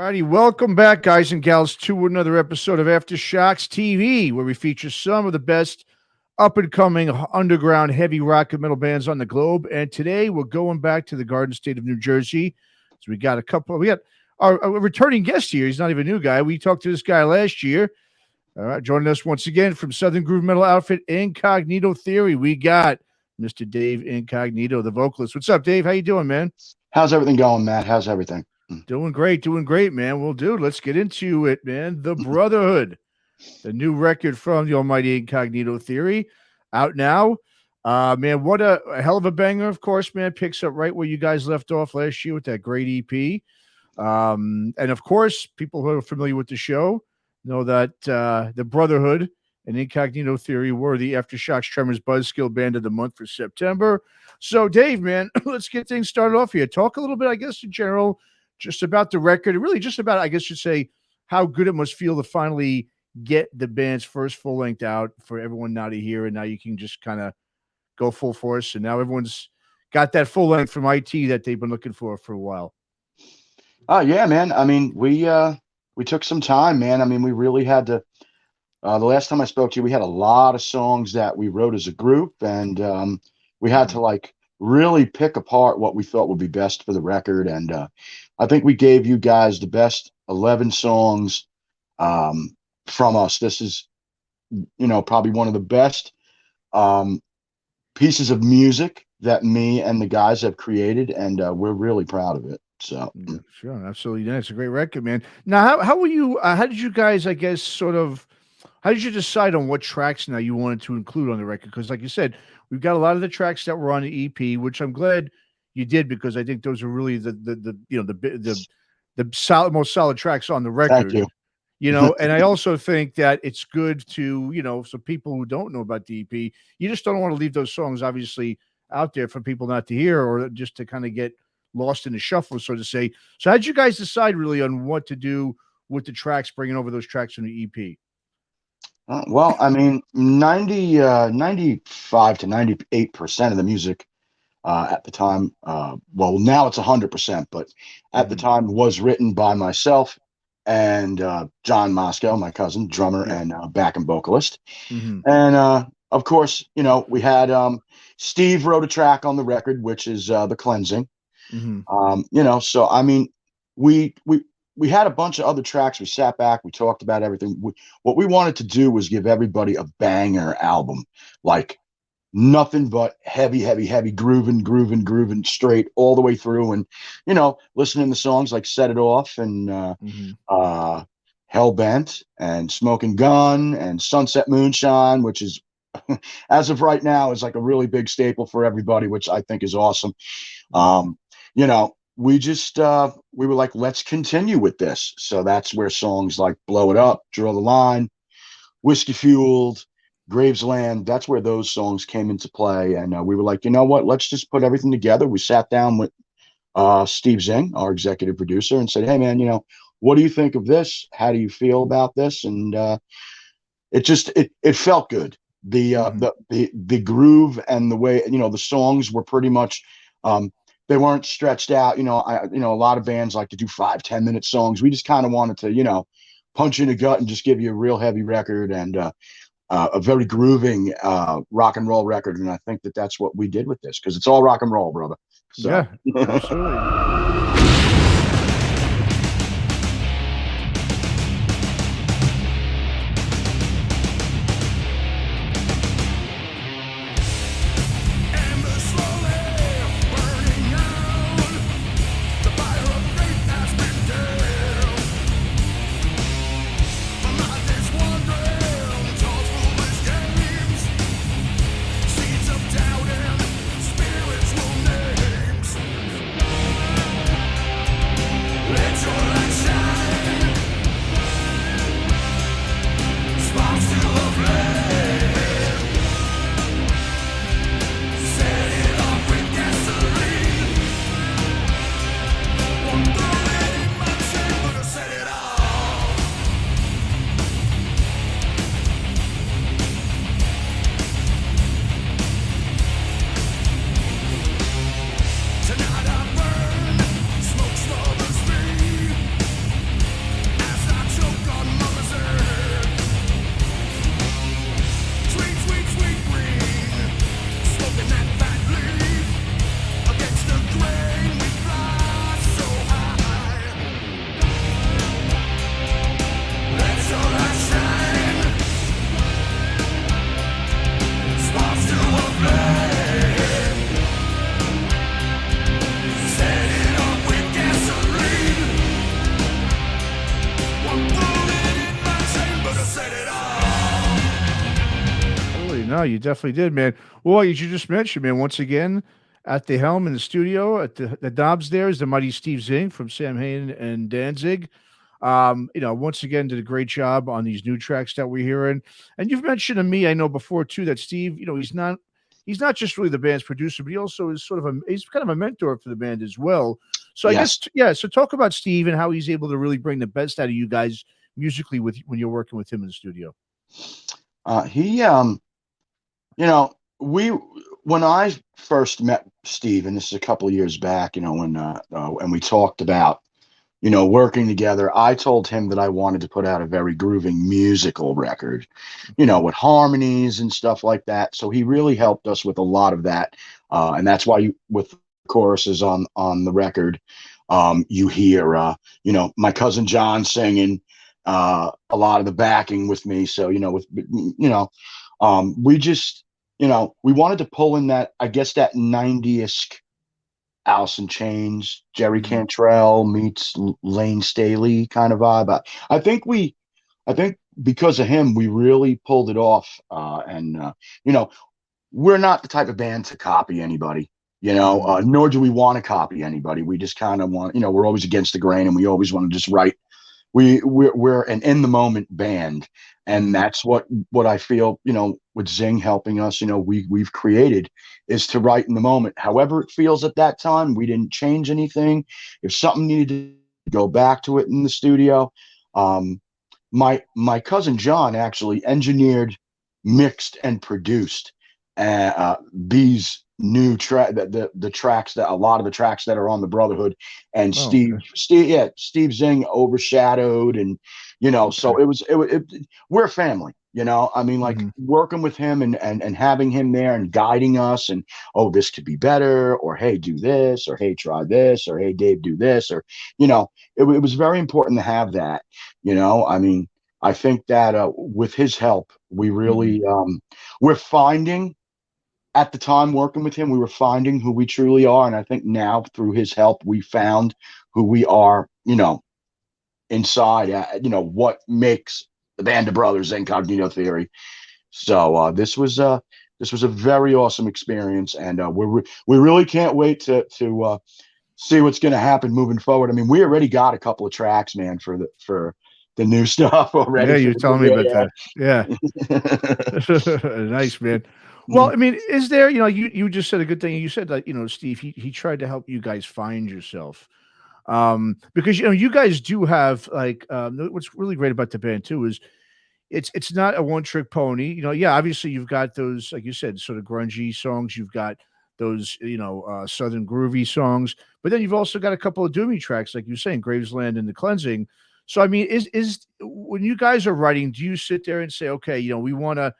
Alrighty, welcome back, guys and gals, to another episode of Aftershocks TV, where we feature some of the best up-and-coming underground heavy rock and metal bands on the globe. And today we're going back to the Garden State of New Jersey. So we got our returning guest here. He's not even a new guy. We talked to this guy last year. All right, joining us once again from Southern Groove Metal outfit Incognito Theory, we got Mr. Dave Incognito, the vocalist. What's up, Dave? How you doing, man? How's everything going, Matt? How's everything? Doing great, man. Well, dude, let's get into it, man. The Brotherhood, the new record from the almighty Incognito Theory, out now. Man, what a hell of a banger, of course, man. Picks up right where you guys left off last year with that great EP. And, of course, people who are familiar with the show know that the Brotherhood and Incognito Theory were the Aftershocks Tremors Buzzkill Band of the Month for September. So, Dave, man, let's get things started off here. Talk a little bit, I guess, in general, just about the record, and really just about, I guess you'd say, how good it must feel to finally get the band's first full length out for everyone now to hear, and now you can just kind of go full force, and now everyone's got that full length from IT that they've been looking for a while. Oh yeah, man. I mean, we took some time, man. I mean, we really had to. The last time I spoke to you, we had a lot of songs that we wrote as a group, and we had to really pick apart what we thought would be best for the record. And I think we gave you guys the best 11 songs from us. This is, probably one of the best pieces of music that me and the guys have created, and we're really proud of it. So yeah, sure, absolutely. Yeah, it's a great record, man. Now, how were you? How did you guys, I guess, how did you decide on what tracks now you wanted to include on the record? Because, like you said, we've got a lot of the tracks that were on the EP, which I'm glad you did, because I think those are really the most solid tracks on the record. Thank you. And I also think that it's good to, so people who don't know about the EP, you just don't want to leave those songs obviously out there for people not to hear, or just to kind of get lost in the shuffle, so to say. So how did you guys decide really on what to do with the tracks, bringing over those tracks from the EP? Well, I mean, 95 to 98% of the music at the time, well, now it's 100%, but at the time was written by myself and John Moscow, my cousin, drummer and backing vocalist. And of course, we had Steve wrote a track on the record, which is The Cleansing. So I mean, we had a bunch of other tracks. We sat back, we talked about everything. What we wanted to do was give everybody a banger album, like nothing but heavy grooving straight all the way through. And, listening to songs like Set It Off and Hellbent and Smoking Gun and Sunset Moonshine, which is, as of right now, is like a really big staple for everybody, which I think is awesome. We just, we were like, let's continue with this. So that's where songs like Blow It Up, Draw the Line, Whiskey Fueled, Gravesland, that's where those songs came into play. And we were like, you know what, let's just put everything together. We sat down with Steve Zing, our executive producer, and said, hey, man, what do you think of this? How do you feel about this? And it felt good. The groove and the way, the songs were pretty much, they weren't stretched out. A lot of bands like to do 5-10 minute songs. We just kind of wanted to, punch you in the gut and just give you a real heavy record and a very grooving rock and roll record. And I think that that's what we did with this, because it's all rock and roll, brother. So. Yeah, absolutely. No, you definitely did, man. Well, as you just mentioned, man, once again, at the helm in the studio, at the knobs there is the mighty Steve Zing from Sam Hain and Danzig. Once again, did a great job on these new tracks that we're hearing. And you've mentioned to me, I know before too, that Steve, he's not just really the band's producer, but he also is he's kind of a mentor for the band as well. So I guess, yeah. So talk about Steve and how he's able to really bring the best out of you guys musically when you're working with him in the studio. When I first met Steve, and this is a couple of years back, when we talked about, working together, I told him that I wanted to put out a very grooving musical record, with harmonies and stuff like that. So he really helped us with a lot of that. And that's why with choruses on the record, you hear, my cousin John singing, a lot of the backing with me. So, we just, we wanted to pull in that, I guess, that 90s Alice in Chains, Jerry Cantrell meets Lane Staley kind of vibe. I think because of him, we really pulled it off. We're not the type of band to copy anybody, nor do we want to copy anybody. We just kind of want, we're always against the grain, and we always want to just write. We're an in the moment band, and that's what I feel, with Zing helping us, we've created is to write in the moment, however it feels at that time. We didn't change anything. If something needed to go back to it in the studio, my cousin John actually engineered, mixed, and produced these new the tracks, that a lot of the tracks that are on the Brotherhood, and Steve Zing overshadowed, and so we're a family, working with him and having him there and guiding us, and this could be better, or hey, do this, or hey, try this, or hey, Dave, do this, or it was very important to have that. I think that with his help, we really we're finding. At the time working with him, we were finding who we truly are. And I think now through his help, we found who we are, inside, what makes the band of brothers, Incognito Theory. So this was a very awesome experience. And we really can't wait to see what's going to happen moving forward. I mean, we already got a couple of tracks, man, for the new stuff already. Yeah, you're telling me about that. Yeah. Nice, man. Well, I mean, is there, you just said a good thing. You said that, Steve, he tried to help you guys find yourself. Because, you guys do have what's really great about the band too, is it's not a one trick pony, obviously you've got those, like you said, sort of grungy songs. You've got those, Southern groovy songs, but then you've also got a couple of doomy tracks, like you're saying, Gravesland and The Cleansing. So, I mean, is when you guys are writing, do you sit there and say, okay, we want to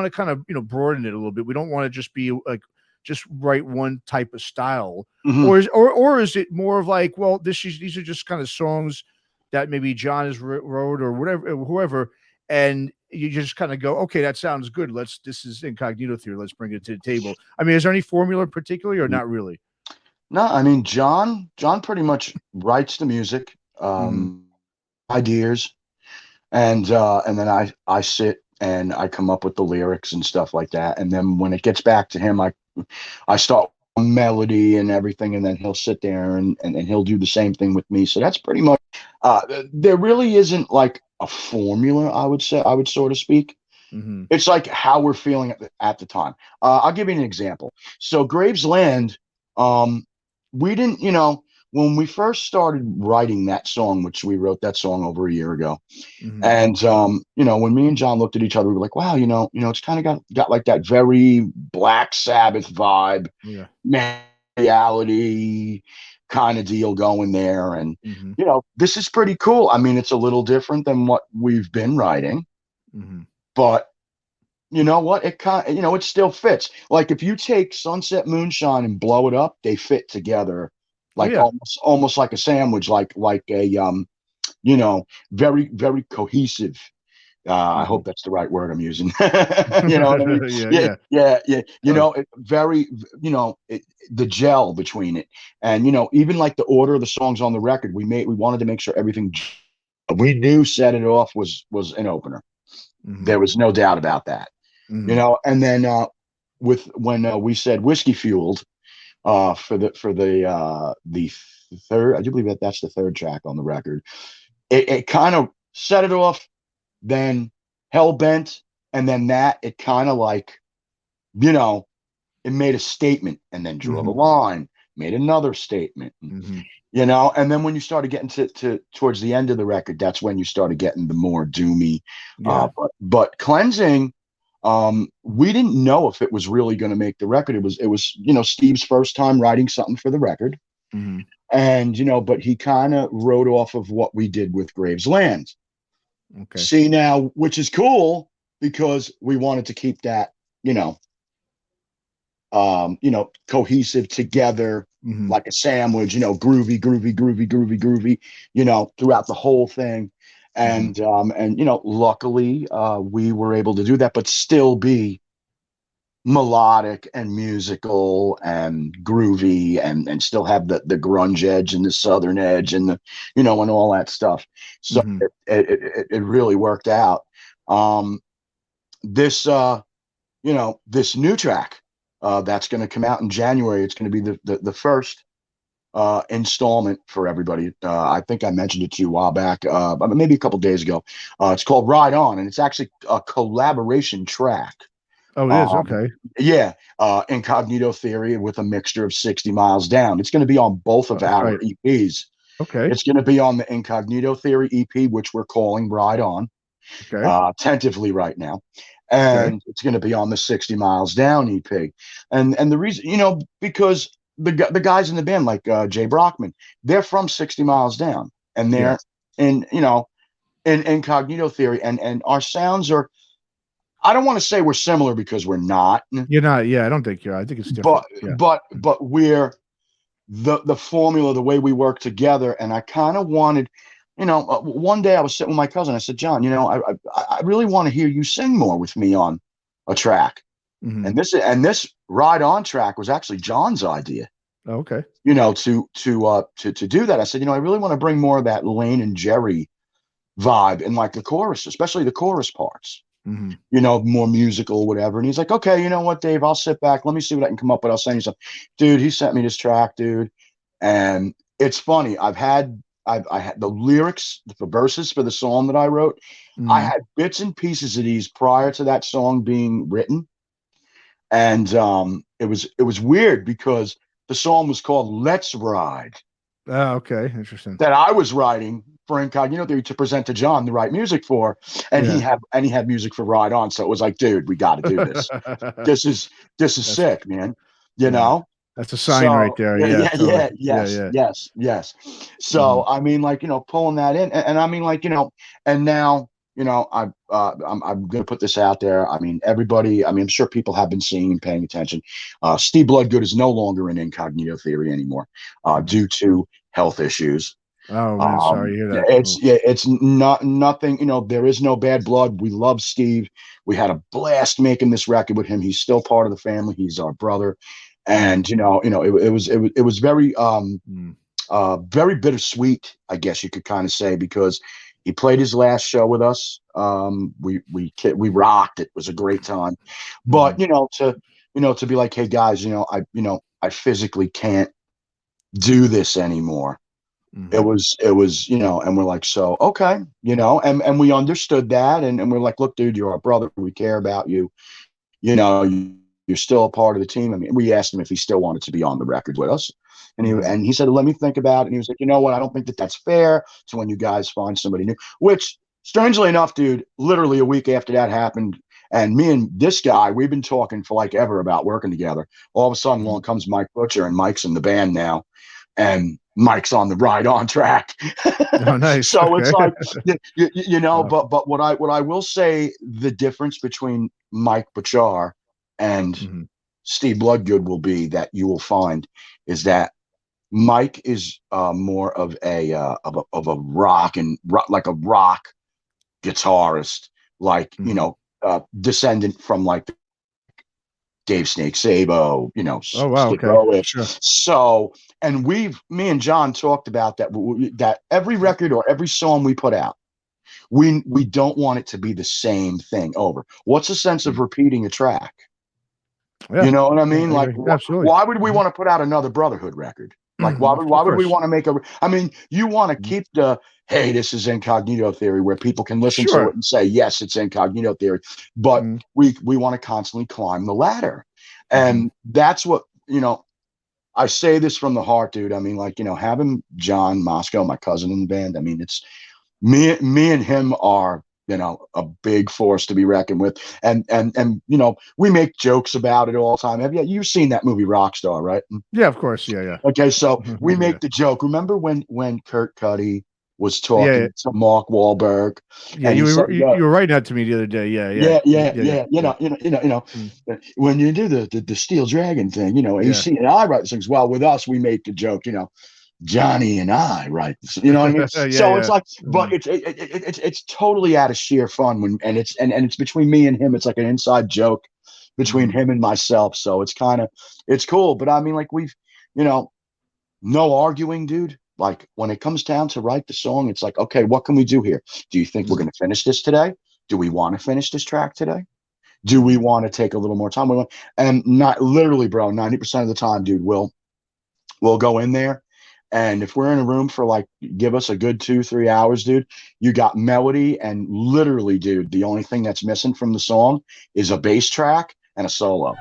kind of, broaden it a little bit. We don't want to just be like, just write one type of style, or is it more of like, well, these are just kind of songs that maybe John has wrote or whatever, whoever, and you just kind of go, okay, that sounds good. This is Incognito Theory. Let's bring it to the table. I mean, is there any formula particularly or not really? No, I mean, John pretty much writes the music, ideas, and then I sit and I come up with the lyrics and stuff like that. And then when it gets back to him, I start with melody and everything, and then he'll sit there and he'll do the same thing with me. So that's pretty much, there really isn't like a formula, I would sort of speak. It's like how we're feeling at the time. I'll give you an example. So Gravesland, we didn't, when we first started writing that song, which we wrote that song over a year ago, and when me and John looked at each other, we were like, wow, it's kind of got like that very Black Sabbath vibe, reality kind of deal going there, and this is pretty cool. I mean, it's a little different than what we've been writing, but you know what? It it still fits. Like if you take Sunset Moonshine and Blow It Up, they fit together. Like almost like a sandwich, like a very, very cohesive. I hope that's the right word I'm using. You know what I mean? Yeah. Very, the gel between it, and even like the order of the songs on the record, we wanted to make sure everything we knew Set It Off was an opener. There was no doubt about that. you know. And then when we said whiskey fueled for the third, I do believe that's the third track on the record. It kind of set it off, then Hellbent, and then that it kind of like, you know, it made a statement, and then Draw the Line made another statement, you know. And then when you started getting to towards the end of the record, that's when you started getting the more doomy. But Cleansing, we didn't know if it was really going to make the record. It was you know, Steve's first time writing something for the record, and you know, but he kind of wrote off of what we did with Gravesland. Okay. See now, which is cool because we wanted to keep that, you know, cohesive together, like a sandwich, you know, groovy, you know, throughout the whole thing. And you know, luckily we were able to do that, but still be melodic and musical and groovy, and still have the grunge edge and the southern edge and the, you know, and all that stuff. So it really worked out. This you know, this new track that's going to come out in January, it's going to be the first installment for everybody. I think I mentioned it to you a while back, maybe a couple days ago. It's called Ride On, and it's actually a collaboration track. Oh, it is? Okay. Yeah. Incognito Theory with a mixture of 60 Miles Down. It's going to be on both of our EPs. Okay. It's going to be on the Incognito Theory EP, which we're calling Ride On, tentatively right now. And it's going to be on the 60 Miles Down EP. And the reason, you know, because the guys in the band, like Jay Brockman, they're from 60 Miles Down, and they're in, you know, in Incognito Theory, and our sounds are, I don't want to say we're similar because we're not. You're not. Yeah, I don't think you are. I think it's different. But we're the formula, the way we work together. And I kind of wanted, you know, one day I was sitting with my cousin. I said, John, you know, I really want to hear you sing more with me on a track. And this Ride On track was actually John's idea. Okay. You know, to do that. I said, you know, I really want to bring more of that Lane and Jerry vibe in like the chorus, especially the chorus parts. You know, more musical, whatever. And he's like, okay, you know what, Dave, I'll sit back. Let me see what I can come up with. I'll send you something. Dude, he sent me this track, dude. And it's funny. I had the lyrics, the verses for the song that I wrote. I had bits and pieces of these prior to that song being written. And it was weird because the song was called Let's Ride. Oh, okay. Interesting. That I was writing for Incognito Theory to present to John the right music for, and he had music for Ride On. So it was like, dude, we got to do this. This is sick, man. You know, that's a sign right there. Yes. So I mean, like, you know, pulling that in, and I mean, like, you know, and now, you know, I'm gonna put this out there. I mean, everybody. I mean, I'm sure people have been seeing and paying attention. Steve Bloodgood is no longer in Incognito Theory anymore due to health issues. Oh man, sorry to hear that. It's not nothing. You know, there is no bad blood. We love Steve. We had a blast making this record with him. He's still part of the family. He's our brother, and you know, it was very very bittersweet, I guess you could kind of say, because he played his last show with us. We rocked. It was a great time, but you know, to be like, hey guys, you know, I physically can't do this anymore. It was, you know, and we're like, so, okay, you know, and we understood that. And we're like, look, dude, you're our brother. We care about you. You know, you're still a part of the team. I mean, we asked him if he still wanted to be on the record with us. And he said, let me think about it. And he was like, you know what? I don't think that's fair to when you guys find somebody new, which strangely enough, dude, literally a week after that happened. And me and this guy, we've been talking for like ever about working together. All of a sudden along comes Mike Butcher, and Mike's in the band now. And Mike's on the Ride On track. Oh, nice. So it's like, you know, but what I will say, the difference between Mike Butcher and Steve Bloodgood will be that you will find is that Mike is more of a rock like a rock guitarist, like, you know, descendant from like Dave Snake Sabo, you know. Oh wow, okay. Sure. So, and me and John talked about that. That every record or every song we put out, we don't want it to be the same thing over. What's the sense of repeating a track? Yeah. You know what I mean? Yeah, like, absolutely. why would we want to put out another Brotherhood record? Like, why would we want to make a? I mean, you want to keep the, hey, this is Incognito Theory, where people can listen to it and say, yes, it's Incognito Theory. But we want to constantly climb the ladder, and that's what, you know. I say this from the heart, dude. I mean, like, you know, having John Moscow, my cousin in the band. I mean, it's me and him are, you know, a big force to be reckoned with. And you know, we make jokes about it all the time. You've seen that movie Rockstar, right? Yeah, of course. Yeah. Okay, so we make the joke. Remember when Kurt Cudi was talking to Mark Wahlberg? Yeah, you were writing that to me the other day. Yeah. You know, when you do the Steel Dragon thing, you know, AC and I write things. Well, with us, we make the joke, you know, Johnny and I write this, you know what I mean? It's like, but it's totally out of sheer fun and it's between me and him. It's like an inside joke between him and myself. So it's cool. But I mean, like, we've, you know, no arguing, dude. Like, when it comes down to write the song, it's like, okay, what can we do here? Do you think we're going to finish this today? Do we want to finish this track today? Do we want to take a little more time? And not literally, bro, 90% of the time, dude, we'll go in there. And if we're in a room for, like, give us a good 2-3 hours, dude, you got melody, and literally, dude, the only thing that's missing from the song is a bass track and a solo.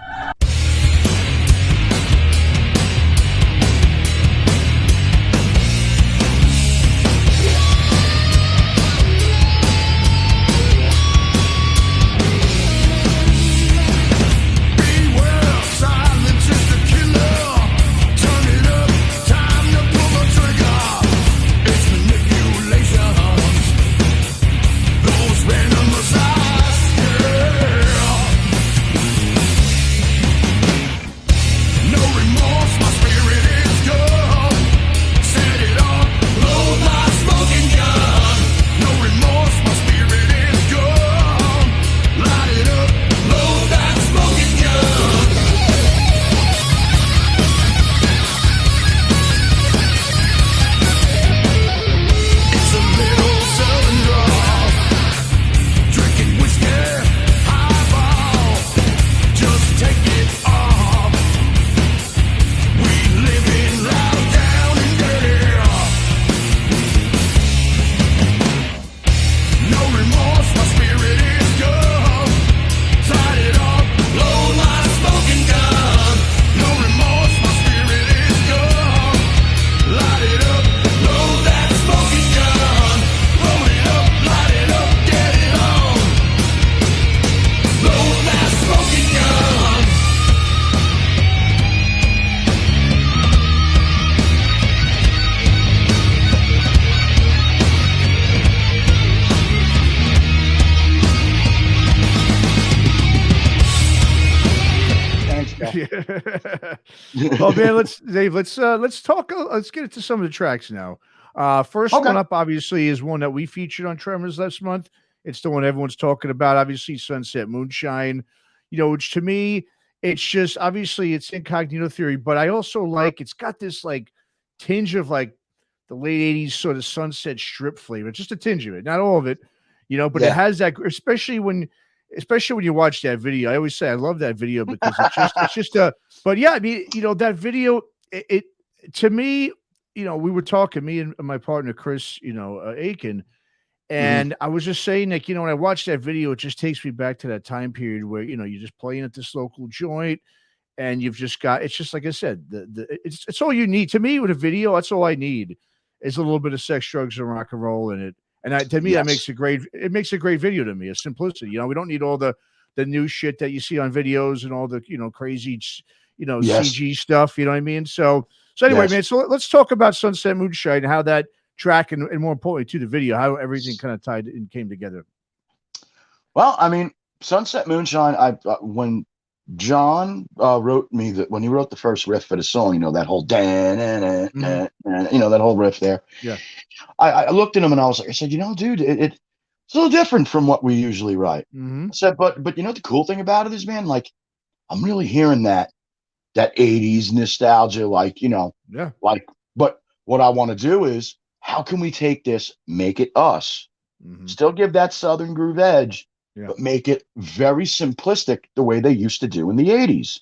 Well, man, let's talk. Let's get into some of the tracks now. First one up, obviously, is one that we featured on Tremors last month. It's the one everyone's talking about, obviously, Sunset Moonshine. You know, which to me, it's just, obviously, it's Incognito Theory, but I also like, it's got this, like, tinge of, like, the late 80s sort of Sunset Strip flavor, just a tinge of it, not all of it, you know, but it has that, especially when you watch that video. I always say I love that video because it's just a, but yeah, I mean, you know, that video, it to me, you know, we were talking, me and my partner Chris, you know, Aiken, and I was just saying, like, you know, when I watch that video, it just takes me back to that time period where, you know, you're just playing at this local joint and you've just got, it's just like I said, it's all you need. To me, with a video, that's all I need is a little bit of sex, drugs, and rock and roll in it. And to me, that makes a great video to me. It's simplicity. You know, we don't need all the new shit that you see on videos and all the, you know, crazy, you know, CG stuff. You know what I mean? So anyway, man, so let's talk about Sunset Moonshine, how that track and more importantly to the video, how everything kind of tied and came together. Well, I mean, Sunset Moonshine, when John wrote me that, when he wrote the first riff for the song, you know, that whole you know, that whole riff there. Yeah. I looked at him and I was like, I said, you know, dude, it's a little different from what we usually write. I said, but you know, the cool thing about it is, man, like, I'm really hearing that 80s nostalgia, like, you know, like, but what I want to do is, how can we take this, make it us? Still give that Southern groove edge, Yeah. but make it very simplistic the way they used to do in the 80s.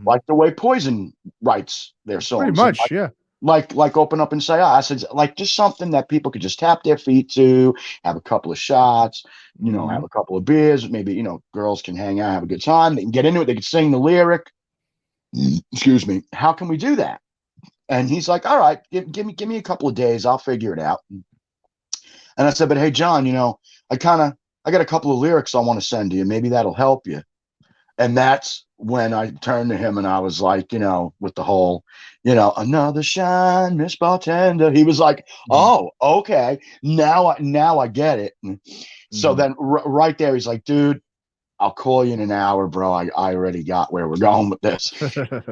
Like the way Poison writes their songs. Pretty much, yeah. Like Open Up and Say Acids, like just something that people could just tap their feet to, have a couple of shots, have a couple of beers, maybe, girls can hang out, have a good time, they can get into it, they can sing the lyric. Excuse me. How can we do that? And he's like, all right, give me a couple of days, I'll figure it out. And I said, but hey, John, I got a couple of lyrics I want to send to you. Maybe that'll help you. And that's when I turned to him and I was like, with the whole, another shine, Miss Bartender. He was like, oh, okay. Now I get it. So then right there, he's like, dude, I'll call you in an hour, bro. I already got where we're going with this.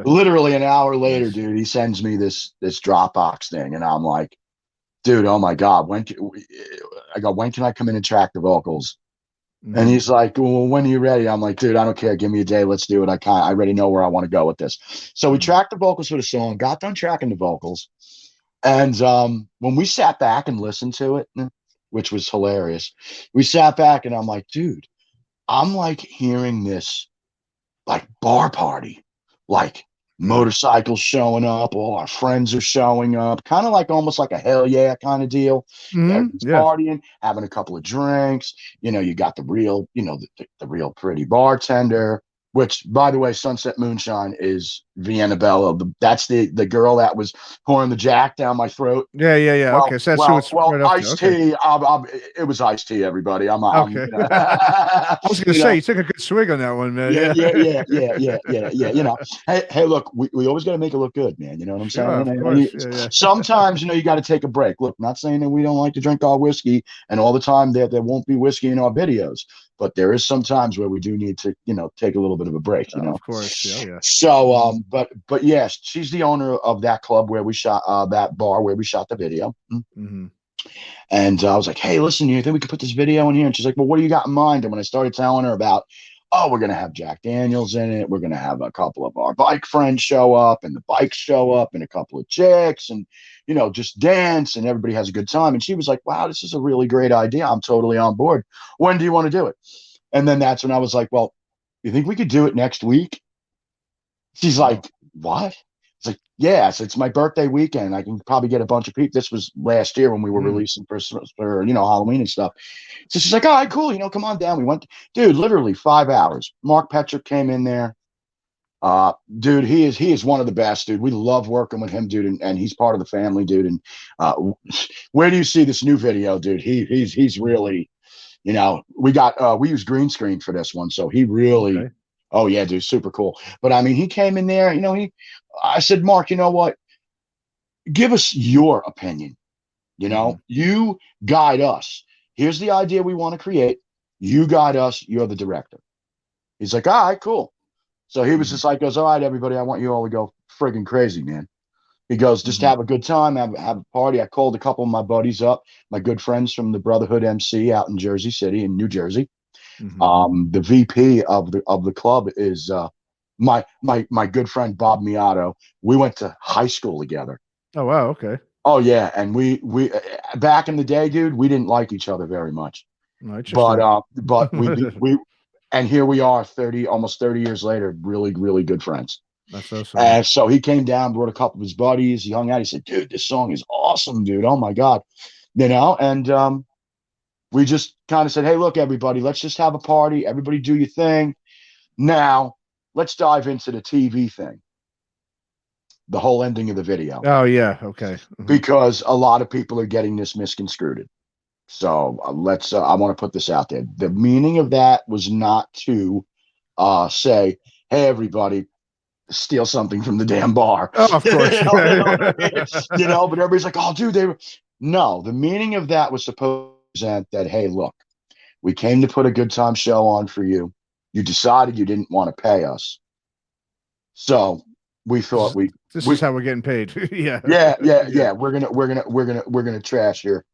Literally an hour later, dude, he sends me this Dropbox thing. And I'm like, dude, oh my God, when can I come in and track the vocals? And he's like, well, when are you ready? I'm like, dude, I don't care. Give me a day. Let's do it. I already know where I want to go with this. So we tracked the vocals for the song, got done tracking the vocals. And when we sat back and listened to it, which was hilarious, we sat back and I'm like, dude, I'm like hearing this like bar party, like motorcycles showing up, all our friends are showing up, kind of like almost like a hell yeah kind of deal. Everyone's partying, having a couple of drinks. You got the real, the real pretty bartender, which, by the way, Sunset Moonshine is Vienna Bella. That's the girl that was pouring the Jack down my throat. Yeah. Well, okay, so that's Ice-T. It was Ice-T. Everybody. Okay. I was gonna say you took a good swig on that one, man. Yeah. Hey, look, we always got to make it look good, man. You know what I'm saying? Sometimes you got to take a break. Look, not saying that we don't like to drink our whiskey, and all the time there won't be whiskey in our videos. But there is some times where we do need to, take a little bit of a break, Of course, yeah. So, but yes, she's the owner of that club where we shot, that bar where we shot the video. And I was like, hey, listen, you think we could put this video in here? And she's like, well, what do you got in mind? And when I started telling her about, we're going to have Jack Daniels in it, we're going to have a couple of our bike friends show up, and the bikes show up, and a couple of chicks, and just dance, and everybody has a good time. And she was like, wow, this is a really great idea. I'm totally on board. When do you want to do it? And then that's when I was like, well, you think we could do it next week? She's like, what? It's like, yeah, so it's my birthday weekend. I can probably get a bunch of people. This was last year when we were releasing for Halloween and stuff. So she's like, all right, cool. Come on down. We went, dude, literally 5 hours. Mark Petrick came in there. Dude, he is one of the best, dude. We love working with him, dude, and he's part of the family, dude. And where do you see this new video, dude? He's really, we use green screen for this one, so he really, oh yeah, dude, super cool. But I mean, he came in there, I said, Mark, you know what? Give us your opinion. You guide us. Here's the idea we want to create. You guide us. You're the director. He's like, all right, cool. So he was just like, goes, all right, everybody, I want you all to go friggin' crazy, man. He goes, just have a good time, have a party. I called a couple of my buddies up, my good friends from the Brotherhood MC out in Jersey City in New Jersey. The VP of the club is my good friend Bob Miato. We went to high school together. Oh wow, okay. Oh yeah, and we back in the day, dude, we didn't like each other very much. But we and here we are, almost 30 years later, really, really good friends. That's awesome. And so he came down, brought a couple of his buddies, he hung out. He said, dude, this song is awesome, dude. Oh my God. And we just kind of said, hey, look, everybody, let's just have a party. Everybody do your thing. Now, let's dive into the TV thing. The whole ending of the video. Oh, yeah. Okay. Because a lot of people are getting this misconstrued. So I want to put this out there. The meaning of that was not to say, hey, everybody, steal something from the damn bar. Oh, of course. But everybody's like, oh, dude, no, the meaning of that was supposed to present that, hey, look, we came to put a good time show on for you. You decided you didn't want to pay us. So we thought this is how we're getting paid. Yeah. We're gonna trash your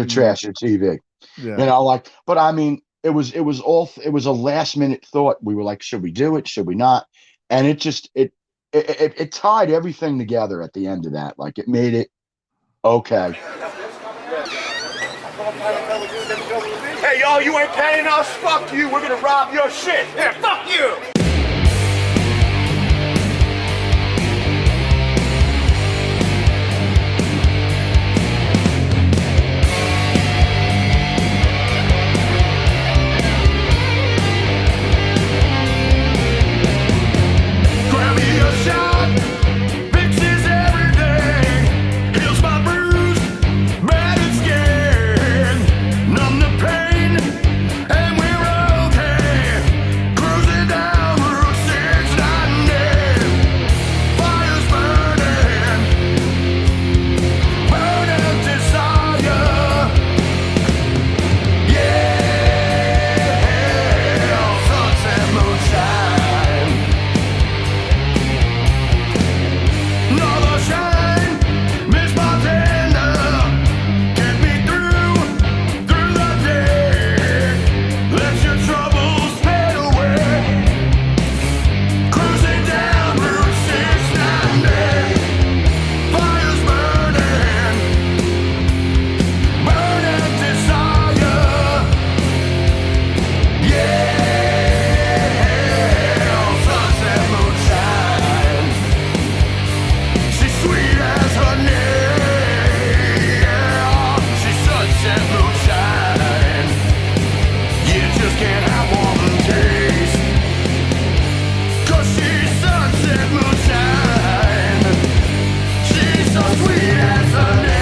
trash your TV. Yeah. But I mean, it was a last minute thought. We were like, should we do it? Should we not? And it tied everything together at the end of that. Like it made it okay. Hey, yo, you ain't paying us? Fuck you. We're gonna rob your shit. Yeah, fuck you. Grab me a shot. Fixes everything. Heals my bruise. Bad and scared. Numb the pain. And we're okay. Cruising down Route 690. Fire's burning. Burning desire. Yeah. Sunset moonshine. Another shine. Miss my tender. Get me through the day. Let your troubles fade away. Cruising down Route 690. Fire's burning. Burning desire. Yeah. Sunset moonshine. She's sweet as honey. Yeah. She's sunset moonshine. You just can't have one taste. 'Cause she's sunset moonshine. She's so sweet as honey.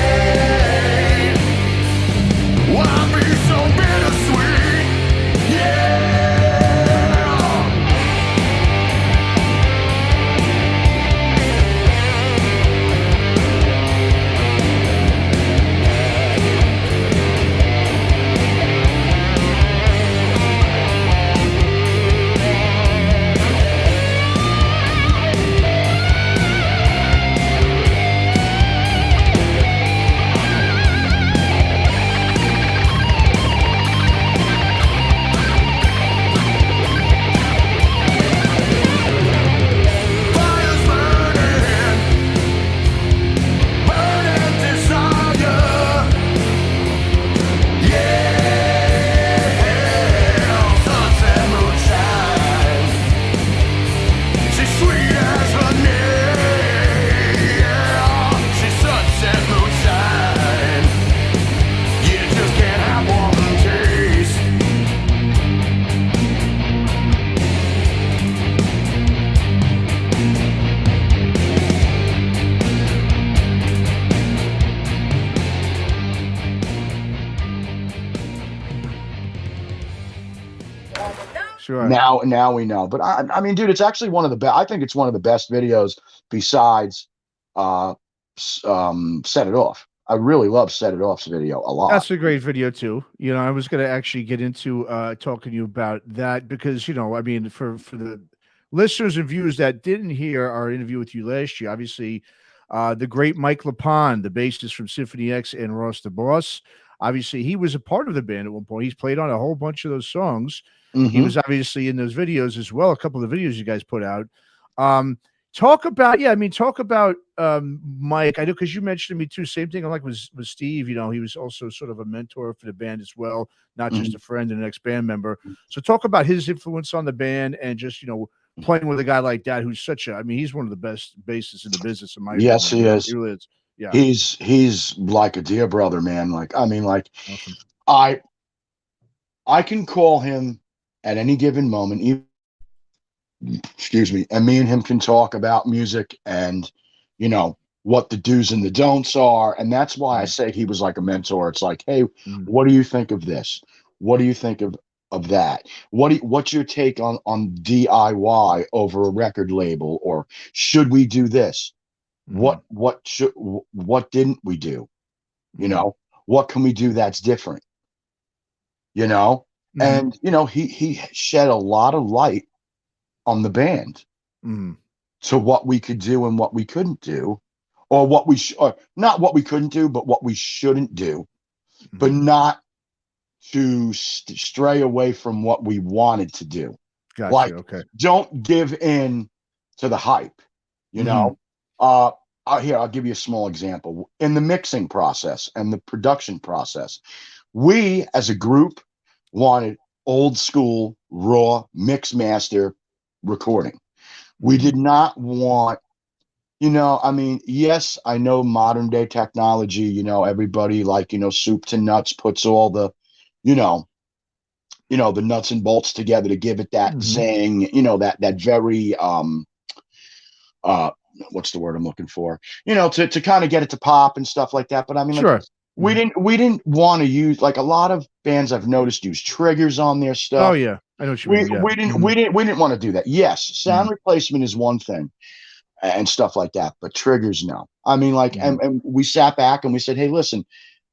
Why be so bittersweet? Yeah. Fire's burning. Burning desire. Yeah. Sunset moonshine. She's sweet as honey. Yeah. She's sunset moonshine. You just can't have one taste. Sure. Now we know. But I mean, dude, it's actually one of the best. I think it's one of the best videos besides Set It Off. I really love Set It Off's video a lot. That's a great video too. You know, I was going to actually get into talking to you about that because, you know, I mean, for the listeners and viewers that didn't hear our interview with you last year, obviously, the great Mike Lepond, the bassist from Symphony X and Ross the Boss, obviously he was a part of the band at one point. He's played on a whole bunch of those songs. He was obviously in those videos as well. A couple of the videos you guys put out. Talk about Mike. I know because you mentioned to me too. Same thing. Like with Steve. You know, he was also sort of a mentor for the band as well, not just a friend and an ex-band member. So talk about his influence on the band and just, you know, playing with a guy like that who's such a. I mean, he's one of the best bassists in the business. In my Yes, opinion. he is. He really is. Yeah, He's like a dear brother, man. Like, I mean, like, awesome. I can call him at any given moment, excuse me, and me and him can talk about music and, you know, what the do's and the don'ts are. And that's why I say he was like a mentor. It's like, hey, what do you think of this? What do you think of that? What's your take on DIY over a record label? Or should we do this? What didn't we do? You know, what can we do that's different? You know? And, you know, he shed a lot of light on the band to what we could do and what we couldn't do, or what we or not what we couldn't do, but what we shouldn't do, but not to stray away from what we wanted to do. Gotcha, like, okay. Don't give in to the hype, you know? Here, I'll give you a small example. In the mixing process and the production process, we as a group wanted old school, raw, mix master recording. We did not want, I mean, yes, I know modern day technology, everybody like, soup to nuts puts all the, the nuts and bolts together to give it that zing, that very, what's the word I'm looking for? To kind of get it to pop and stuff like that. But I mean, Sure. we didn't want to use, like, a lot of bands I've noticed use triggers on their stuff. Oh yeah, I know what you mean. Yeah. We didn't want to do that. Yes, sound replacement is one thing and stuff like that, but triggers, no. I mean, like, and we sat back and we said, hey, listen,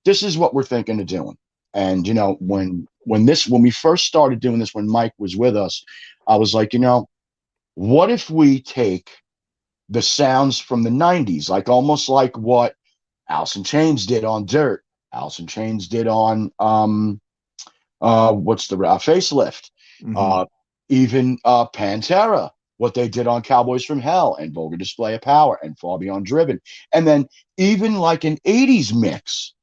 this is what we're thinking of doing. And when we first started doing this, when Mike was with us, I was like, what if we take the sounds from the 90s, like almost like what Alice in Chains did on Dirt, Alice in Chains did on what's the Facelift, even Pantera, what they did on Cowboys from Hell and Vulgar Display of Power and Far Beyond Driven, and then even like an 80s mix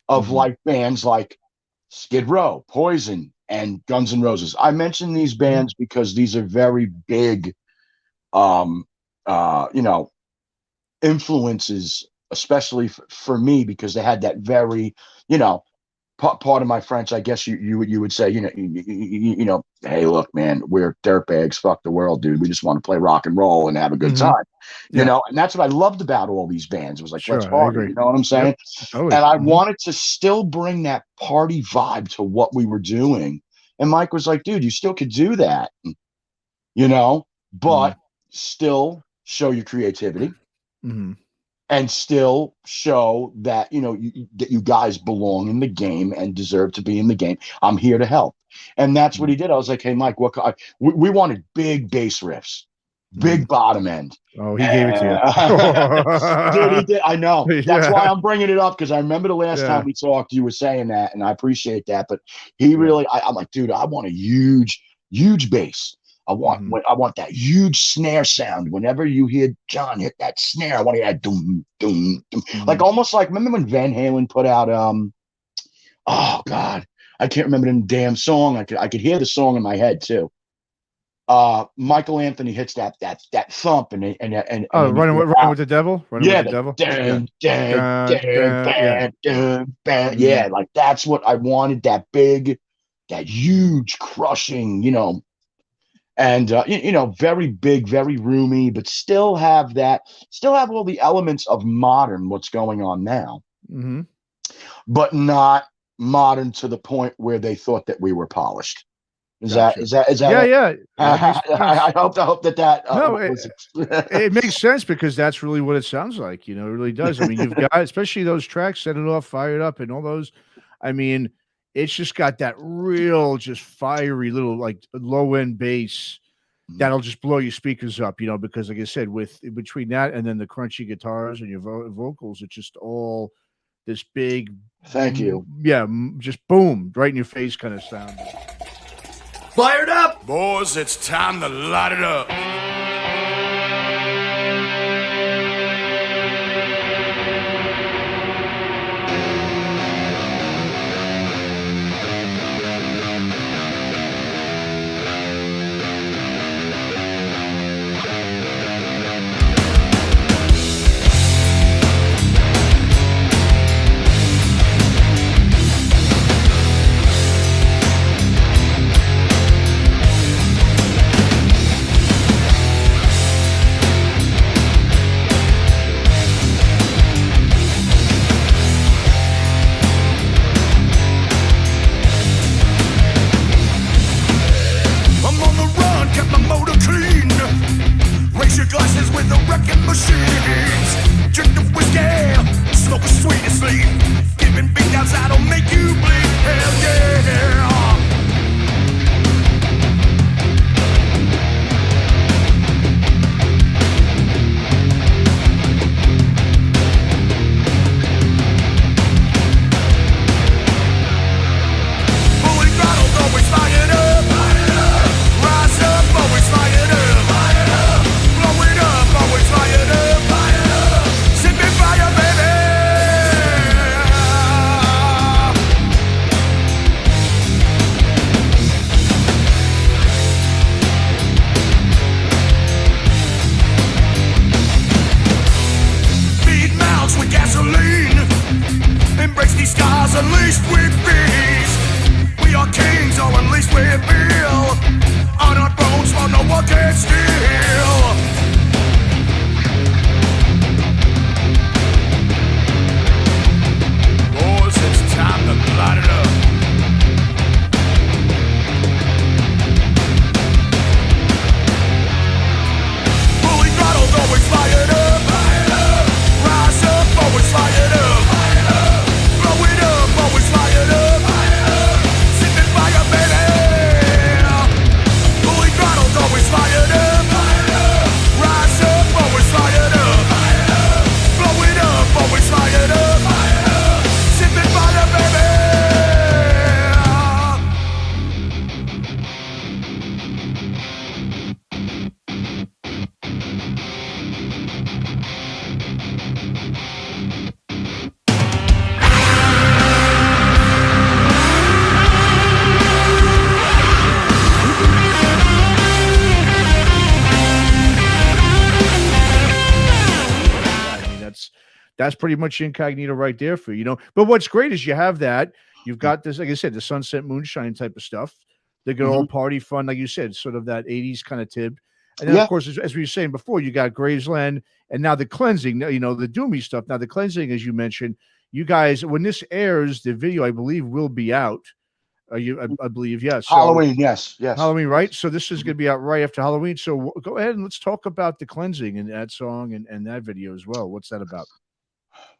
of like bands like Skid Row, Poison, and Guns N' Roses. I mention these bands because these are very big influences, especially for me, because they had that very, part of my French, I guess you would say, hey, look, man, we're dirtbags. Fuck the world, dude. We just want to play rock and roll and have a good time, you know. And that's what I loved about all these bands. It was like, let's party. You know what I'm saying? Yep. And I wanted to still bring that party vibe to what we were doing. And Mike was like, dude, you still could do that, but still show your creativity. And still show that, that you guys belong in the game and deserve to be in the game. I'm here to help. And that's what he did. I was like, hey, Mike, we wanted big bass riffs, big bottom end. Oh, he gave it to you. Dude, he did. I know. That's why I'm bringing it up, because I remember the last time we talked, you were saying that, and I appreciate that. But he really, I'm like, dude, I want a huge bass. I want that huge snare sound. Whenever you hear John hit that snare, I want to hear that doom, doom, doom. Like, almost like, remember when Van Halen put out oh God, I can't remember the damn song. I could hear the song in my head too. Michael Anthony hits that thump and running with the devil. With the devil. Yeah, like that's what I wanted. That big, that huge, crushing, and very big, very roomy, but still have all the elements of modern, what's going on now, but not modern to the point where they thought that we were polished. Is that yeah. I hope that it makes sense, because that's really what it sounds like. It really does. I mean, you've got, especially those tracks, Set It Off, Fire It Up, and all those. I mean, it's just got that real, just fiery little, like, low end bass that'll just blow your speakers up, because, like I said, between that and then the crunchy guitars and your vocals, it's just all this big. Thank you. Yeah, just boom, right in your face kind of sound. Fired up, boys! It's time to light it up. Cause unleashed we feast. We are kings, or unleashed we feel. On our bones, while no one can steal. Boys, it's time to light it up. Fully throttled, always fired up. Rise up, always fired up. Blow it up, always fired up. Sipping fire, baby. Fully throttled, always fired up. Rise up, always fired up. Blow it up, always fired up. Sipping fire, baby. I mean, that's pretty much Incognito right there for you, you know. But what's great is you have that. You've got this, like I said, the Sunset Moonshine type of stuff. The good old party fun, like you said, sort of that 80s kind of tip. And then, Yeah. of course, as we were saying before, you got Gravesland and now the cleansing, you know, the doomy stuff. Now, the cleansing, as you mentioned, you guys, when this airs, the video, I believe, will be out. I believe, yes. So, Halloween, yes. Halloween, right? So this is going to be out right after Halloween. So go ahead and let's talk about the cleansing and that song and that video as well. What's that about?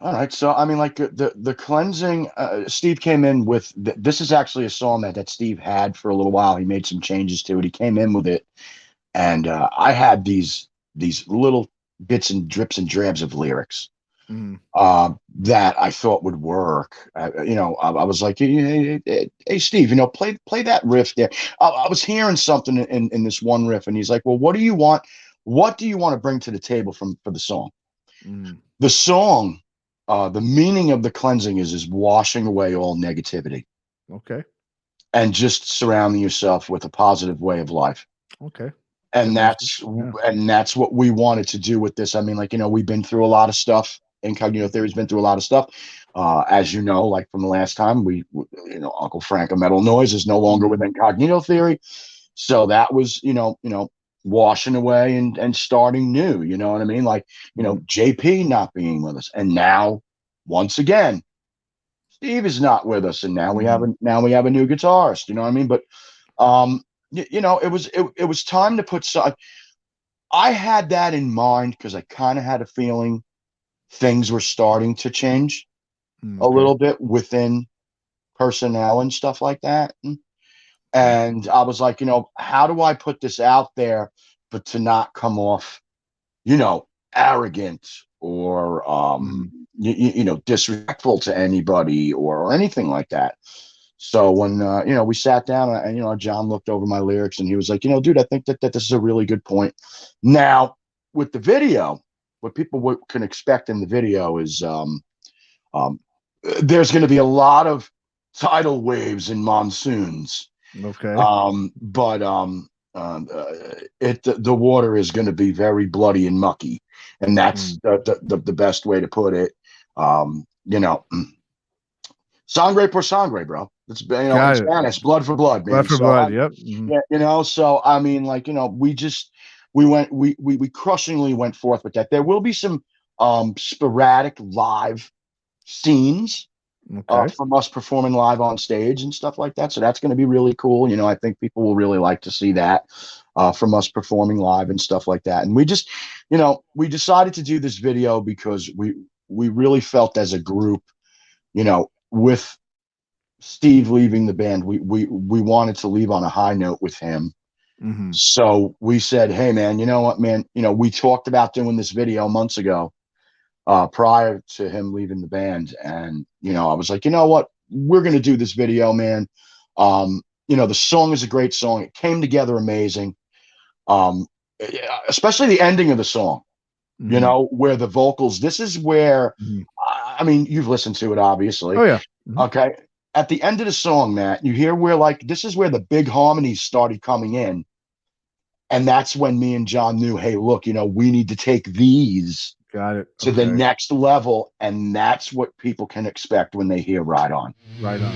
All right, so I mean, like the cleansing. Steve came in with this is actually a song that Steve had for a little while. He made some changes to it. He came in with it, and I had these little bits and drips and drabs of lyrics that I thought would work. You know, I was like, hey, Steve, you know, play that riff there. I was hearing something in this one riff, and he's like, well, what do you want? What do you want to bring to the table for the song? The song. The meaning of the cleansing is washing away all negativity. Okay. And just surrounding yourself with a positive way of life. Okay. And that's what we wanted to do with this. I mean, like, you know, we've been through a lot of stuff. Incognito Theory's been through a lot of stuff. As you know, like from the last time, you know, Uncle Frank of Metal Noise is no longer with Incognito Theory. So that was, you know, washing away and starting new, you know what I mean? Like, you know, JP not being with us, and now once again Steve is not with us, and now we have a new guitarist, you know what I mean? But you know, it was time to put some. I had that in mind because I kind of had a feeling things were starting to change a little bit within personnel and stuff like that. And I was like, you know, how do I put this out there, but to not come off, you know, arrogant or, you know, disrespectful to anybody or anything like that. So when, you know, we sat down and, you know, John looked over my lyrics and he was like, you know, dude, I think that this is a really good point. Now, with the video, what people can expect in the video is there's going to be a lot of tidal waves and monsoons. Okay. But the water is going to be very bloody and mucky, and that's the best way to put it. You know, sangre por sangre, bro. It's, you know, in Spanish, blood for blood, man. Blood for blood. Yep. Yeah, you know. So I mean, like, you know, we crushingly went forth with that. There will be some sporadic live scenes. From us performing live on stage and stuff like that. So that's going to be really cool. You know, I think people will really like to see that from us performing live and stuff like that. And we just, you know, we decided to do this video because we really felt as a group, you know, with Steve leaving the band, we wanted to leave on a high note with him. So we said, hey, man, you know what, man, you know, we talked about doing this video months ago. Prior to him leaving the band, and you know, I was like, you know what, we're gonna do this video, man. You know, the song is a great song. It came together amazing. Especially the ending of the song, you know, where the vocals. This is where, I mean, you've listened to it, obviously. Oh yeah. Okay. At the end of the song, Matt, you hear where, like, this is where the big harmonies started coming in, and that's when me and John knew, hey, look, you know, we need to take these Got it. to the Okay. next level, and that's what people can expect when they hear Ride On. Right on.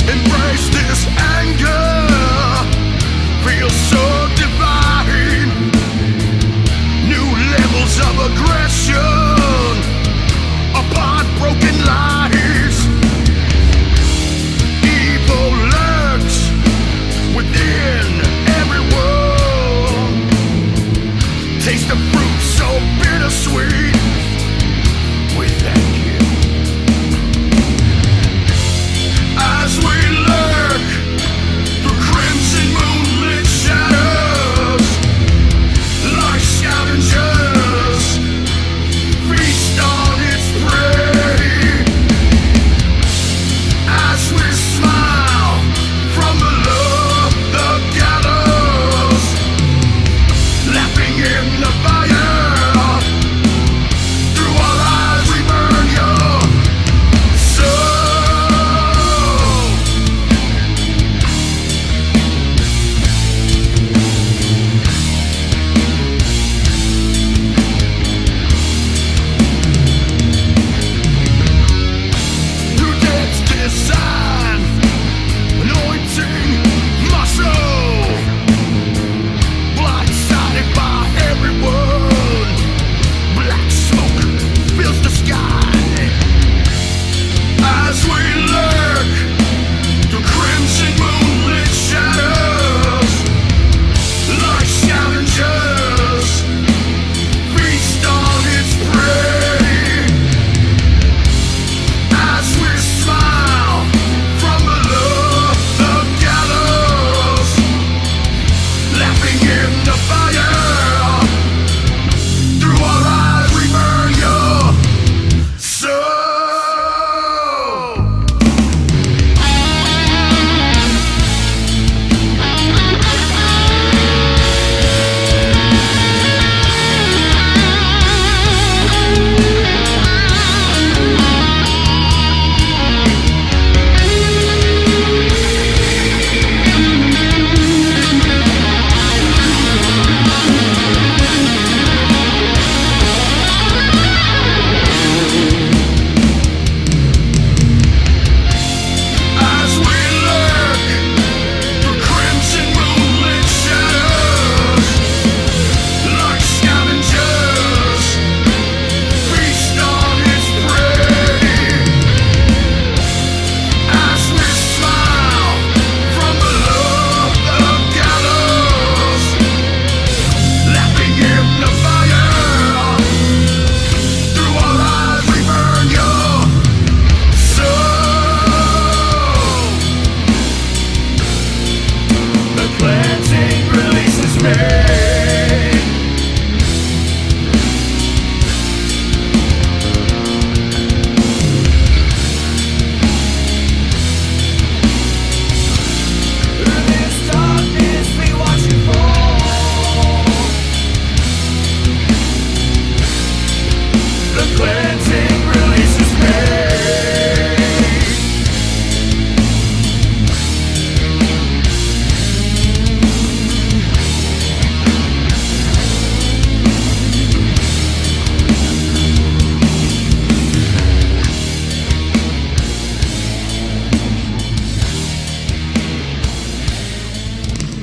Embrace this anger, feels so divine. New levels of aggression upon broken lies. Evil lurks within everyone. Taste the fruit so bittersweet with that gift. As we lurk through crimson moonlit shadows, like scavengers, feast on its prey. As we smile from below the gallows, laughing in the fire, through our eyes we burn your soul. New dance design, anointing my soul. Blindsided by everyone, black smoke fills the sky. As we lurk through crimson moonlit shadows, like scavengers, feast on its prey. As we smile from below the gallows, laughing in the fire, through our eyes we burn your soul. As we lurk through crimson moonlit shadows, like scavengers, feast on its prey. As we smile from below the gallows, laughing in the fire, through our eyes we burn your soul. The cleansing releases me. In this darkness we watch you fall. The cleansing releases me.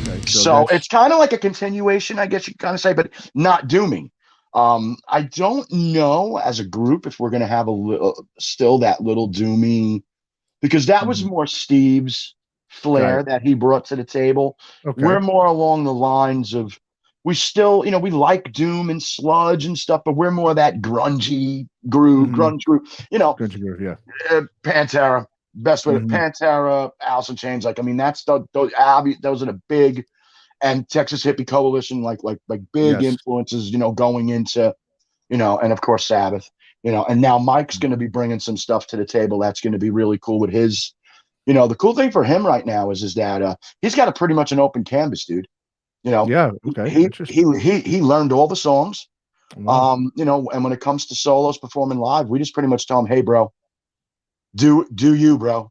Okay, So that's- it's kind of like a continuation, I guess you could kind of say, but not dooming. I don't know as a group if we're going to have a little, still that little dooming, because that was Mhm. more Steve's flair Right. that he brought to the table. Okay. We're more along the lines of, we still, we like doom and sludge and stuff, but we're more that grungy groove, Mhm. grunge groove, Good to go. Yeah. Pantera, best way to Mhm. Pantera, Alice in Chains. Like, I mean, those are the big, and Texas Hippie Coalition, like big Yes. influences, going into, and of course Sabbath, and now Mike's going to be bringing some stuff to the table that's going to be really cool with his you know, the cool thing for him right now is that he's got a pretty much an open canvas, dude. You know, Yeah. Okay. he Interesting. he learned all the songs. Wow. You know, and when it comes to solos performing live, we just pretty much tell him, hey, bro, do you, bro.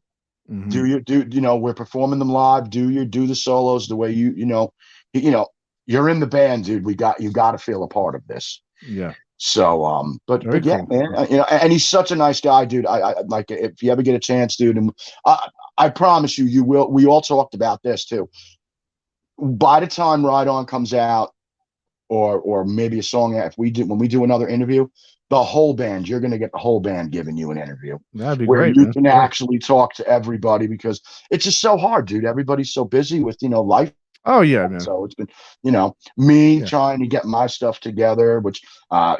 Mhm. You know, we're performing them live. Do the solos the way you know, you're in the band, dude. You got to feel a part of this. Yeah. So, Very but yeah, cool. man, you know, and he's such a nice guy, dude. I like if you ever get a chance, dude, and I promise you, you will. We all talked about this too. By the time Ride On comes out, or maybe a song that when we do another interview, the whole band, you're gonna get the whole band giving you an interview That'd be where great, you man. can Yeah. actually talk to everybody, because it's just so hard, dude. Everybody's so busy with, you know, life. Oh yeah, man. So it's been, you know, me Yeah. trying to get my stuff together, which,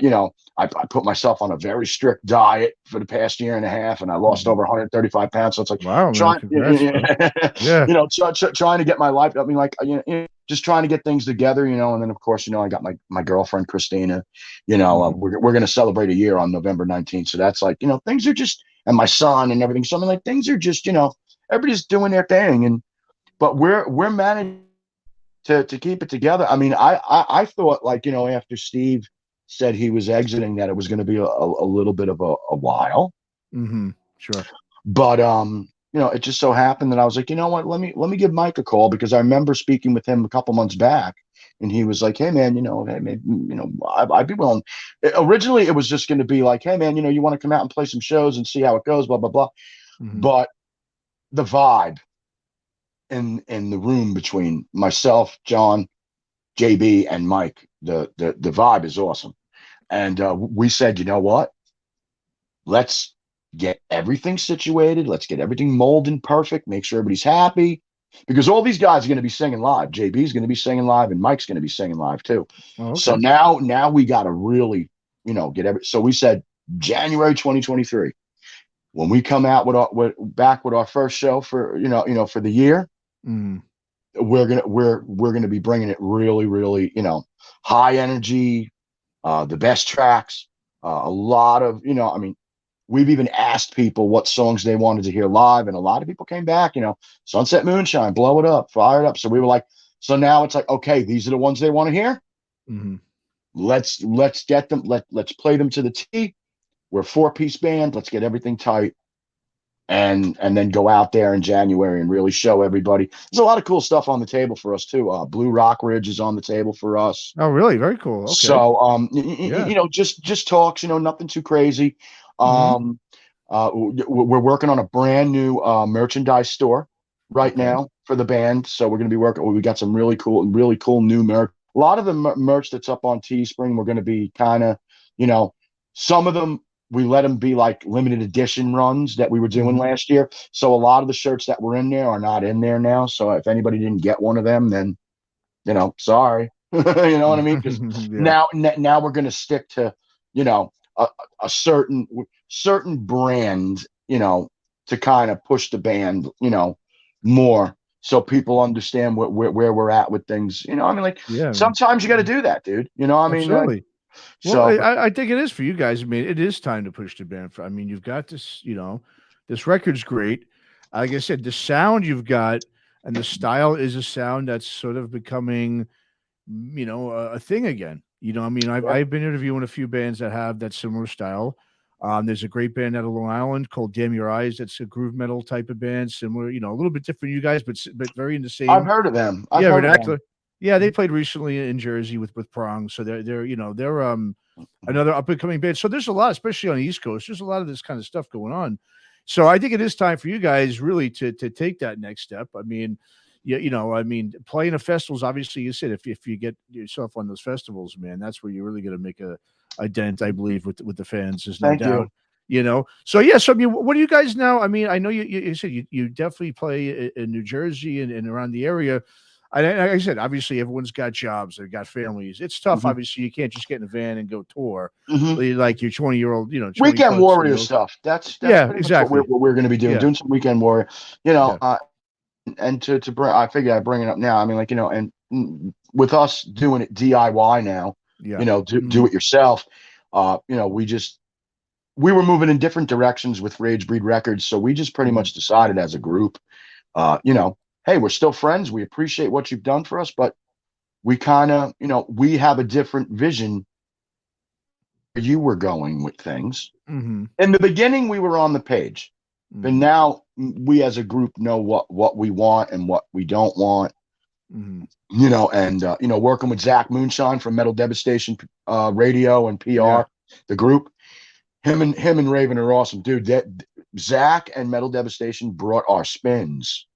you know, I put myself on a very strict diet for the past year and a half, and I lost Mhm. over 135 pounds. So it's like Wow, man. trying, Congrats, bro. Yeah. you know, trying to get my life. I mean, like, you know, just trying to get things together, you know. And then, of course, you know, I got my girlfriend Christina. You know, Mhm. we're going to celebrate a year on November 19th. So that's like, you know, things are just, and my son and everything. So I mean, like, things are just, you know, everybody's doing their thing, but we're managing to keep it together. I mean, I thought, like, you know, after Steve said he was exiting, that it was going to be a little bit of a while. Mhm. Sure. But you know, it just so happened that I was like, you know what, let me give Mike a call, because I remember speaking with him a couple months back, and he was like, hey man, you know, hey, maybe, you know, I'd be willing. Originally, it was just going to be like, hey man, you know, you want to come out and play some shows and see how it goes, blah blah blah. Mhm. But the vibe in the room between myself, John, JB, and Mike, the vibe is awesome. And we said, you know what? Let's get everything situated. Let's get everything molded perfect. Make sure everybody's happy, because all these guys are going to be singing live. JB's going to be singing live, and Mike's going to be singing live too. Oh, So okay. now we got to really, you know, get every. So we said January 2023, when we come out with our first show for, you know, for the year, Mhm. we're gonna be bringing it really, really, you know, high energy, the best tracks, a lot of, you know, I mean, we've even asked people what songs they wanted to hear live, and a lot of people came back, you know, Sunset Moonshine, Blow It Up, Fire It Up. So we were like, so now it's like, okay, these are the ones they want to hear. Mhm. Let's get them. Let's play them to the T. We're a 4-piece band. Let's get everything tight, and then go out there in January and really show everybody. There's a lot of cool stuff on the table for us too. Blue Rock Ridge is on the table for us. Oh, really? Very cool. Okay. So Yeah. you know, just talks, you know, nothing too crazy. Mhm. Um, we're working on a brand new merchandise store right Okay. now for the band. So we're going to be working. We got some really cool new merch. A lot of the merch that's up on Teespring, we're going to be kind of, you know, some of them we let them be like limited edition runs that we were doing Mhm. last year. So a lot of the shirts that were in there are not in there now. So if anybody didn't get one of them, then, you know, sorry. You know what I mean? Because Yeah. now we're going to stick to, you know, a certain brand, you know, to kind of push the band, you know, more, so people understand where we're at with things. You know, I mean, like, Yeah, man. sometimes you got to do that, dude. You know, I mean, Absolutely. Well, so, but I think it is for you guys. I mean, it is time to push the band. I mean, you've got this, you know, this record's great. Like I said, the sound you've got and the style is a sound that's sort of becoming, you know, a thing again. You know, I mean, yeah, I've been interviewing a few bands that have that similar style. There's a great band out of Long Island called Damn Your Eyes. That's a groove metal type of band, similar, you know, a little bit different, you guys, but very in the I've same. heard of them. I've Yeah, heard of them. vernacular. Yeah, they played recently in Jersey with Prong, so they're you know they're another up and coming band. So there's a lot, especially on the East Coast. There's a lot of this kind of stuff going on. So I think it is time for you guys really to take that next step. I mean, you know, I mean, playing the festivals. Obviously, you said if you get yourself on those festivals, man, that's where you're really going to make a dent, I believe, with the fans. There's no Thank you. doubt. You know, so yeah. So I mean, what do you guys now? I mean, I know you said you definitely play in New Jersey and around the area. Like I said, obviously everyone's got jobs, they've got families. It's tough. Hmm. Obviously, you can't just get in a van and go tour Hmm. like your 20-year-old, you know, 20 Weekend plus warrior year old. stuff. That's Yeah, pretty much exactly. what we're going to be doing. Yeah, Doing some weekend warrior. You know, yeah, and to bring, I figure I bring it up now. I mean, like, you know, and with us doing it DIY now, yeah. you know, do Mhm. it yourself. You know, we were moving in different directions with Rage Breed Records, so we just pretty Mhm. much decided as a group you know, hey, we're still friends. We appreciate what you've done for us, but we kind of, you know, we have a different vision where you were going with things. Mm-hmm. In the beginning, we were on the page, but Mm-hmm. now we as a group know what we want and what we don't want. Mm-hmm. You know, and you know, working with Zach Moonshine from Metal Devastation Radio and PR, Yeah. the group, him and Raven are awesome, dude. That Zach and Metal Devastation brought our spins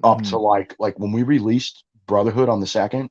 up Mm-hmm. to like when we released Brotherhood on the 2nd.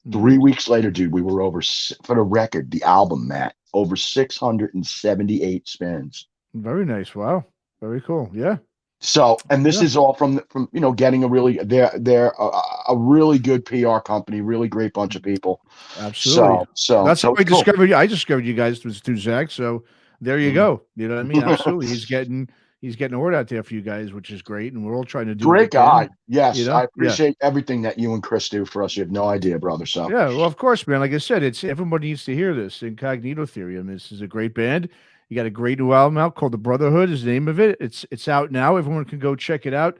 Mm-hmm. 3 weeks later, dude, we were over, for the record, the album, Matt, over 678 spins. Very nice. Wow. Very cool. Yeah. So, and this Yeah. is all from you know, getting a really, they're a really good PR company, really great bunch of people. Absolutely. So That's how I it's cool. discovered you. I discovered you guys through Zach. So there you Mhm. go. You know what I mean? Absolutely. He's getting the word out there for you guys, which is great. And we're all trying to do what we Great can, guy. Yes, you know? I appreciate everything that you and Chris do for us. You have no idea, brother. So Yeah. Well, of course, man. Like I said, it's everybody needs to hear this. Incognito Theory. I mean, this is a great band. You got a great new album out called The Brotherhood is the name of it. It's out now. Everyone can go check it out.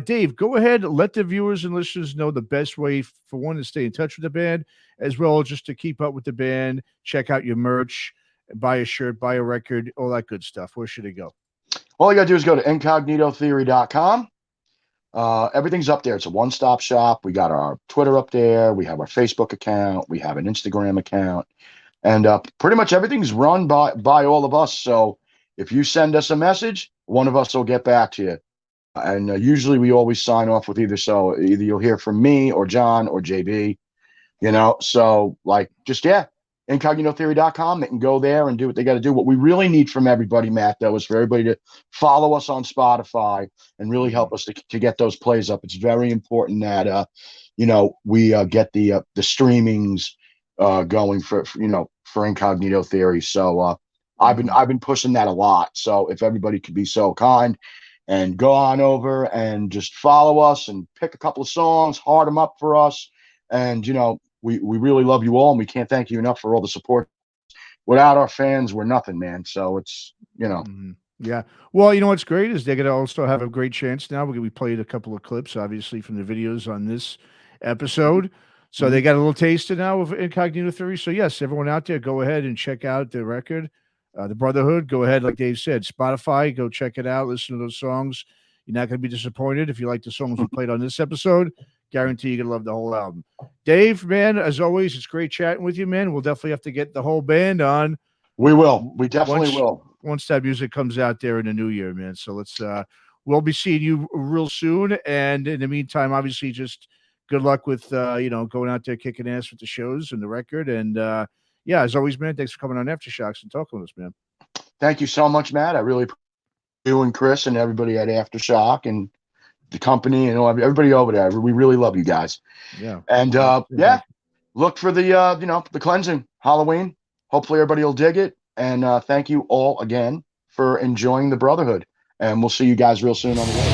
Dave, go ahead. Let the viewers and listeners know the best way for one to stay in touch with the band, as well as just to keep up with the band, check out your merch, buy a shirt, buy a record, all that good stuff. Where should it go? all you got to do is go to incognitotheory.com. Everything's up there. It's a one-stop shop. We got our Twitter up there. We have our Facebook account. We have an Instagram account. And pretty much everything's run by all of us. So if you send us a message, one of us will get back to you. And usually we always sign off with either you'll hear from me or John or JB, you know. So like just incognitotheory.com. They can go there and do what they got to do. What we really need from everybody, Matt, though, is for everybody to follow us on Spotify and really help us to get those plays up. It's very important that you know, we get the streamings going for you know, for Incognito Theory. So I've been pushing that a lot. So if everybody could be so kind and go on over and just follow us and pick a couple of songs, heart them up for us. And, you know, we really love you all, and we can't thank you enough for all the support. Without our fans, we're nothing, man. So it's, you know. Yeah. Well, you know what's great is they're going to also have a great chance now. We played a couple of clips, obviously, from the videos on this episode. So they got a little taster now of Incognito Theory. So, yes, everyone out there, go ahead and check out the record, The Brotherhood. Go ahead, like Dave said, Spotify, go check it out. Listen to those songs. You're not going to be disappointed if you like the songs we played on this episode. Guarantee you're going to love the whole album. Dave, man, as always, it's great chatting with you, man. We'll definitely have to get the whole band on. We will. We definitely will. Once that music comes out there in the new year, man. So let's we'll be seeing you real soon. And in the meantime, obviously, just good luck with you know, going out there kicking ass with the shows and the record. And yeah, as always, man, thanks for coming on Aftershocks and talking with us, man. Thank you so much, Matt. I really appreciate you and Chris and everybody at Aftershock and the company and everybody over there. We really love you guys. Yeah. And yeah, look for the you know, the cleansing Halloween. Hopefully everybody will dig it. And thank you all again for enjoying the Brotherhood. And we'll see you guys real soon on the road.